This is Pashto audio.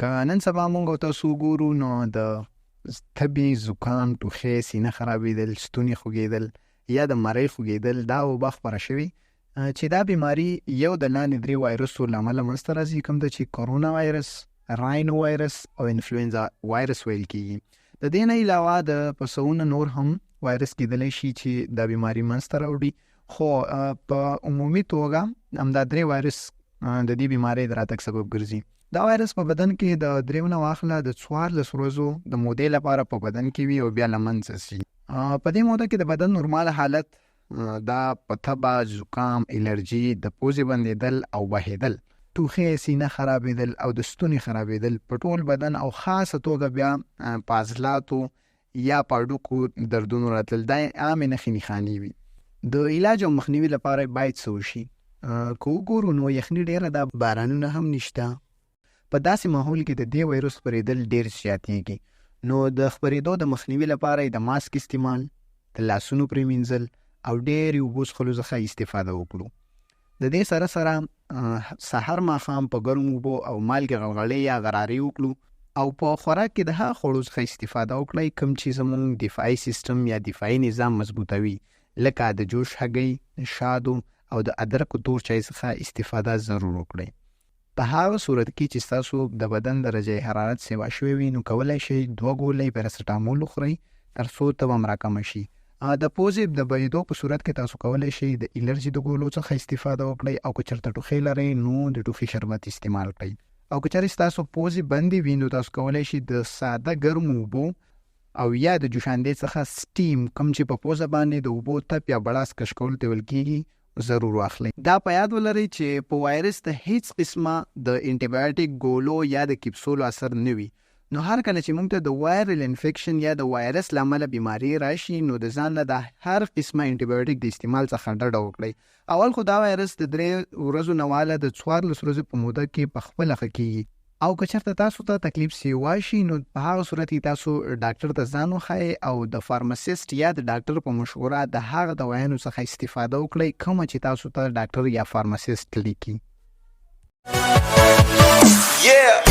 که نن سبا موږ تاسو ګورو نو د تبي زکام ټوخی سینه خرابېدل ستوني خوږېدل یا د مرۍ خوږېدل دا وبا خپره شوي چې دا بیماری یو د لاندې 3 وایرسو له امله منځته راځي کوم د چې کرونا وایرس راینو وایرس او انفلوئنزا وایرس ویل کېږي د دې نه علاوه د پسونه نور هم وایرس کېدلی شي چې دا بیماری منځته راوړي خو په عمومي توګه همدا 3 وایرس د دې بیماری د راتګ سبب ګرځي دا وایرس په بدن کې د 3 نه واخله د 14 ورځو د مودې لپاره په بدن کې وي او بیا له منځه ځي په دې موده کې د بدن نورمال حالت دا په تبه زکام الرجي د پوزې بندېدل او بهېدل ټوخی سینه خرابېدل او د ستوني خرابېدل په ټول بدن او خاصه توګه بیا په عضلاتو یا په هډوکو دردونو راتلل دا عامې نښې نښانې وي د علاج او مخنیوي لپاره باید څه وشي که وګورو نو یخني ډېره ده بارانونه هم نشته په داسې ماحول کې د دې وایرس خپرېدل ډېر زیاتېږي نو د خپرېدو د مخنیوي لپاره د ماسک استعمال د لاسونو پرېمینځل او ډېرې اوبو څښلو څخه استفاده وکړو د دې سره سره سحر ماښام په ګرمو اوبو او مالګې غلغلې یا غرارې وکړو او په خوراک کې د هغه خوړو څخه استفاده وکړئ کوم چې زموږ دفاعي سیستم یا دفاعي نظام مضبوطوي لکه د جوش هګۍ شادو او د ادرکو تور چای څخه استفاده ضرور وکړئ په هغه صورت کې چې ستاسو د بدن درجه حرارت سیوا شوی وي نو کولی شئ 2 ګولۍ پیراسټامول وخورئ تر څو تبه راکمه شي د پوزې د بهېدو په صورت کې تاسو کولی شئ د الرجي د ګولو څخه استفاده وکړئ او که چېرته ټوخی لرئ نو د ټوخي شربت استعمال کړئ او که چېرې ستاسو پوزې بندې وي نو تاسو کولی شئ د ساده ګرمو اوبو او یا د جوشاندې څخه سټیم کوم چې په پوزه باندې د اوبو تپ یا بړاس کش کول ته ویل کېږي ضرور واخلئ دا په یاد ولرئ چې په وایرس ته هیڅ قسمه د انټي ګولو یا د کپسولو اثر نه وي نو هر کله چې موږ ته د وایرل انفیکشن یا د وایرس له امله بیماری راشي نو د ځان نه د هر قسمه انټي د استعمال څخه ډډه وکړئ اول خو دا وایرس د 3 ورځو نه واله د 14 ورځو په موده کې په خپله ښه کېږي او که چېرته تاسو ته تکلیف سیوا شي نو په هغه صورت کې تاسو ډاکټر ته ځان وښایئ او د فارماسیسټ یا د ډاکټر په مشوره د هغه دوايانو څخه استفاده وکړئ کومه چې تاسو ته ډاکټر یا فارماسیسټ لیکي Yeah.